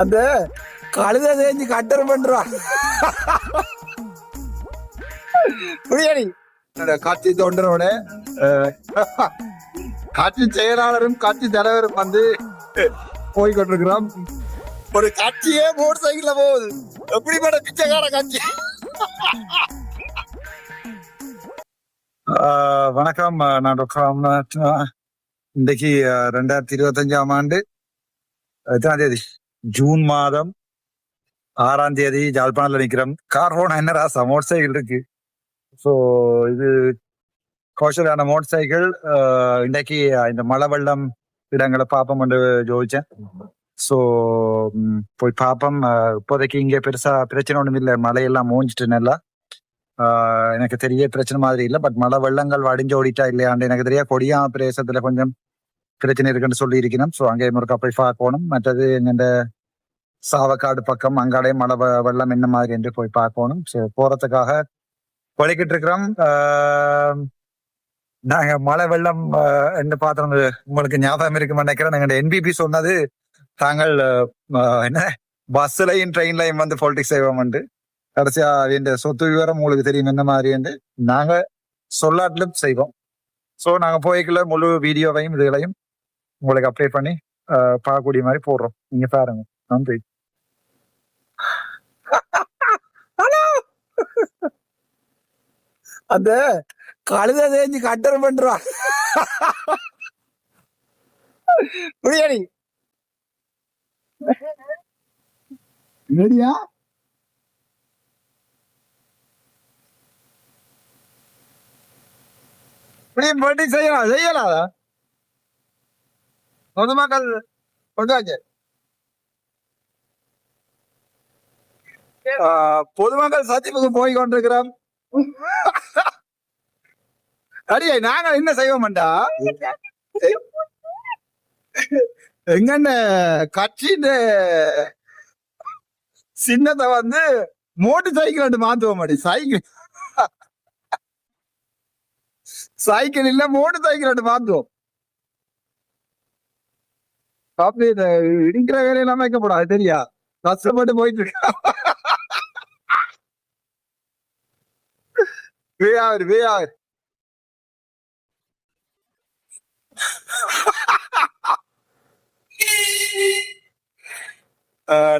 அந்த கழுத தேஞ்சு கட்டர் பண்றா புரியாடி கட்சி தொண்டரோட கட்சி செயலாளரும் கட்சி தலைவரும் வந்து போய்கொண்டிருக்கிறோம். ஒரு கட்சியே மோட்டர் சைக்கிள்ல போகுது. எப்படிப்பட்ட பிச்சைக்கார கட்சி. வணக்கம், நான் டாக்டர் ராம்நாத். இன்றைக்கு 2025ஆம் ஆண்டு எத்தனாம் தேதி? ஜூன் மாதம் 6ஆம் தேதி ஜாழ்ப்பாணத்துல நிக்கிறோம். கார் என்ன ராசா மோட்டர் சைக்கிள் இருக்கு. ஸோ இது கௌசலான மோட்டர் சைக்கிள். இன்றைக்கு இந்த மழை வெள்ளம் இடங்களை பார்ப்போம் என்று ஜோதிச்சேன். ஸோ போய் பார்ப்போம். இப்போதைக்கு இங்கே பெருசா பிரச்சனை ஒன்றும் இல்லை. மழையெல்லாம் மூஞ்சிட்டு நல்லா எனக்கு தெரிய பிரச்சனை மாதிரி இல்லை. பட் மழை வெள்ளங்கள் வடிஞ்சு ஓடிட்டா இல்லையாண்டு எனக்கு தெரிய. கொடியா பிரதேசத்துல கொஞ்சம் பிரச்சனை இருக்குன்னு சொல்லி இருக்கணும். ஸோ அங்கே முருக்கா போய் பார்க்கணும். மற்றது இந்த சாவக்காடு பக்கம் அங்காடே மழை வெள்ளம் என்ன மாதிரி என்று போய் பார்க்கணும். ஸோ போறதுக்காக போய்கிட்டு இருக்கிறோம். நாங்க மழை வெள்ளம் என்று பார்த்தோம். உங்களுக்கு ஞாபகம் இருக்குன்னு நினைக்கிறேன். நாங்க என்பிபி சொன்னது தாங்கள் என்ன பஸ்லையும் ட்ரெயின்லையும் வந்து பொலிட்டிக்ஸ் செய்வோம். கடைசியா இந்த சொத்து விவரம் உங்களுக்கு தெரியும் என்ன மாதிரி என்று நாங்க சொல்லாட்டிலும் செய்வோம். ஸோ நாங்க போய்க்குள்ள முழு வீடியோவையும் இதுகளையும் உங்களுக்கு அப்ளை பண்ணி பார்க்கக்கூடிய மாதிரி போடுறோம். நீங்க பாருங்க. நன்றி. அந்த கழுத தேஞ்சு கட்டர் பண்றா புரியாடி ரெடியா? செய்யலாம் பொதுமக்கள் கொண்டாச்சு. பொதுமக்கள் சத்தியமுக்கு போய் கொண்டிருக்கிறோம். அடியே நாங்க என்ன செய்வோம்டா, எங்கன்னு கட்சியின் சின்னத்தை வந்து மோட்டர் சைக்கிள் மாத்துவோம். அடி சைக்கிள் இல்ல மோட்டர் சைக்கிள் மாத்துவோம். அப்படி இந்த இடிக்கிற வேலையெல்லாம் வைக்கப்படாது தெரியா. கஷ்டப்பட்டு போயிட்டு இருக்க.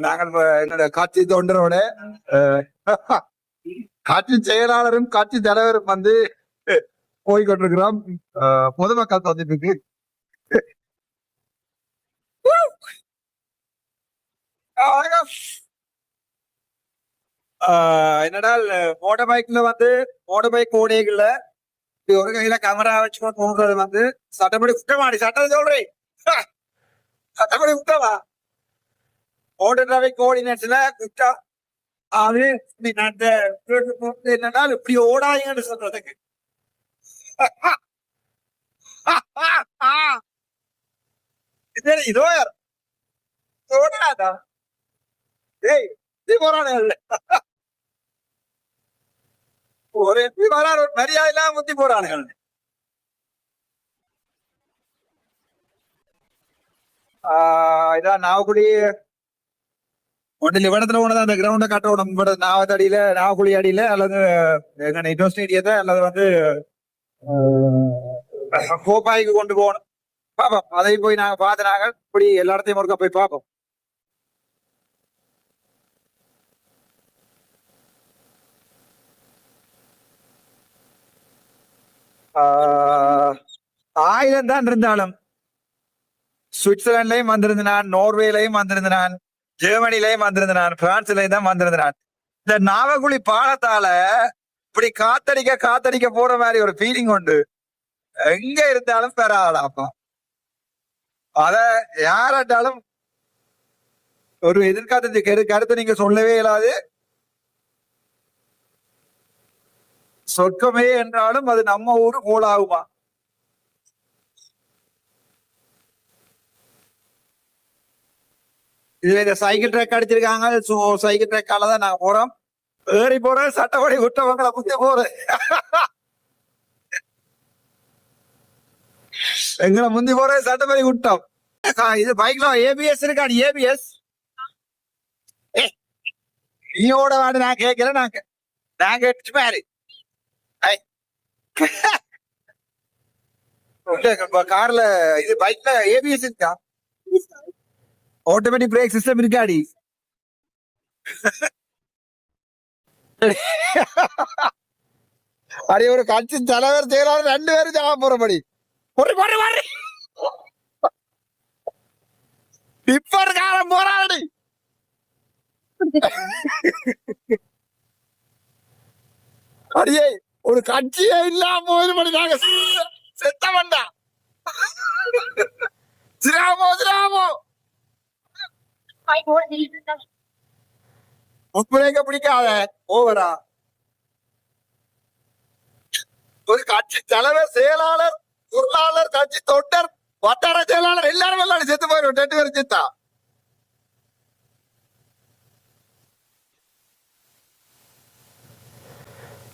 நாங்கள் என்னோட கட்சி தொண்டரோட கட்சி செயலாளரும் கட்சி தலைவரும் வந்து போய்கொண்டிருக்கிறோம். பொதுமக்கள் சந்திப்புக்கு. என்னடா மோட்டர் பைக்ல வந்து மோட்டர் பைக் ஓடைகள்ல ஒரு கையில கேமரா வச்சுக்கோ போகிறது வந்து சட்டப்படி குற்றமாடி. சட்டம் சொல்றேன், சட்டப்படி குற்றமா? மோட்டர் டிராபிக் கோஆர்டினேஷன்ல குற்றம். அது என்னன்னா இப்படி ஓடாதீங்கன்னு சொல்றதுக்கு. இதோ ஓடாதா? ஏய் போறானே ஒரு எப்படி வராரு மரியாதை எல்லாம் முத்தி போறானுகள். இதான் நாவக்குடி ஒன்றில் இவ்விடத்துல ஒண்ணுதான் அந்த கிரவுண்ட கட்டணும். நாவத்தடியில நாவக்குழி அடியில அல்லது இண்டோர் ஸ்டேடியத்தை அல்லது வந்து கோப்பாய்க்கு கொண்டு போகணும். பாப்போம். அதை போய் நாங்க பார்த்து இப்படி எல்லா இடத்தையும் ஒருக்கா போய் பார்ப்போம். ஆயிரம் தான் இருந்தாலும் சுவிட்சர்லாண்ட்லயும் வந்திருந்தான், நோர்வேலையும் வந்திருந்தான், ஜெர்மனிலையும் வந்திருந்தான், பிரான்ஸ்லயும் தான் வந்திருந்தான். இந்த நாவக்குழி பாலத்தால இப்படி காத்தடிக்க போற மாதிரி ஒரு ஃபீலிங் உண்டு. எங்க இருந்தாலும் பெறாதாப்பா. அத யாராட்டாலும் ஒரு எதிர்காலத்து கருத்தை நீங்க சொல்லவே இயலாது. சொர்க்கமே என்றாலும் அது நம்ம ஊரு போலாகுமா? இதுல இந்த சைக்கிள் ட்ராக் அடிச்சிருக்காங்க. சைக்கிள் ட்ராக்கால தான் நாங்க போறோம். ஏறி போறேன், சட்டப்படி விட்டவங்களை குத்தி போறேன். எங்களை முந்தி போறேன், சட்டப்படி விட்டோம். இது பைக்ல ஏபிஎஸ் இருக்காடி ஏபிஎஸ் நீ ஓட வாடு நான் கேட்கல நான் கேட்டு பாரு கார்ல இது பைக்ல ஏபிஎஸ் இருக்கா ஆட்டோமேட்டிக் பிரேக் சிஸ்டம் இருக்காடி அடி ஒரு கட்சி தலைவர் செயலாளர் 2 பேரும் ஜாம போறபடி ஒரு இப்ப காலம் போராடி அடியே ஒரு கட்சியே இல்லாம போயிருபடி நாங்க செத்த வேண்டாம் சிராமோ முப்பரேங்க பிடிக்காத ஓவரா ஒரு கட்சி தலைவர் செயலாளர் பொருளாளர் கட்சி தொண்டர் வட்டார செயலாளர் எல்லாரும் எல்லாம் செத்து போயிடும் 2 பேரும் செத்தா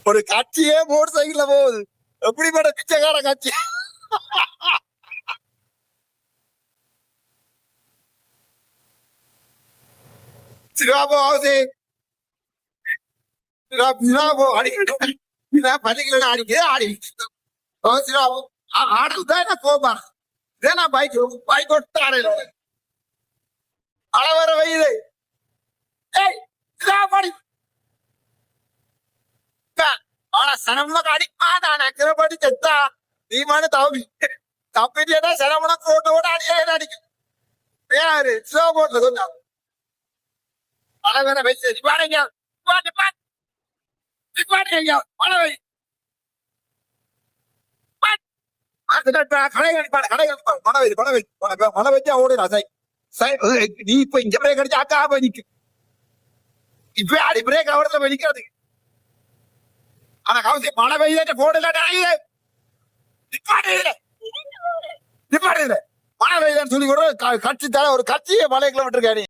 ஒரு கட்சியே மோட்டர் சைக்கிள்ல போகுது எப்படிப்பட்ட பிச்சைக்கார கட்சி சிராபோ அடிக்கிறேன் ஆடி சிராபோ ஆடுதான் கோபார் இதே பைக் ஒட்டாரு அளவர வயது சனமுனக்கு அடிக்காதானி செத்தா நீமான தப்பிட்டா சனமுனக்கு ஓட்டு அடிக்க பேரு சிவா போட்டு சொன்னா அளவர வயசு பாருங்க மழை வச்சா ஓடுறா நீ இப்ப இங்க பிரேக் அடிச்சு அக்கா நிக்கு இப்ப அடி பிரேக் அவரத்துல நிக்கிறது ஆனா கவசி மழை பெய்ய போடல மழை பெய்யுதுன்னு சொல்லி கூட கட்சி தர ஒரு கட்சியை மலைக்குள்ள விட்டுருக்காரு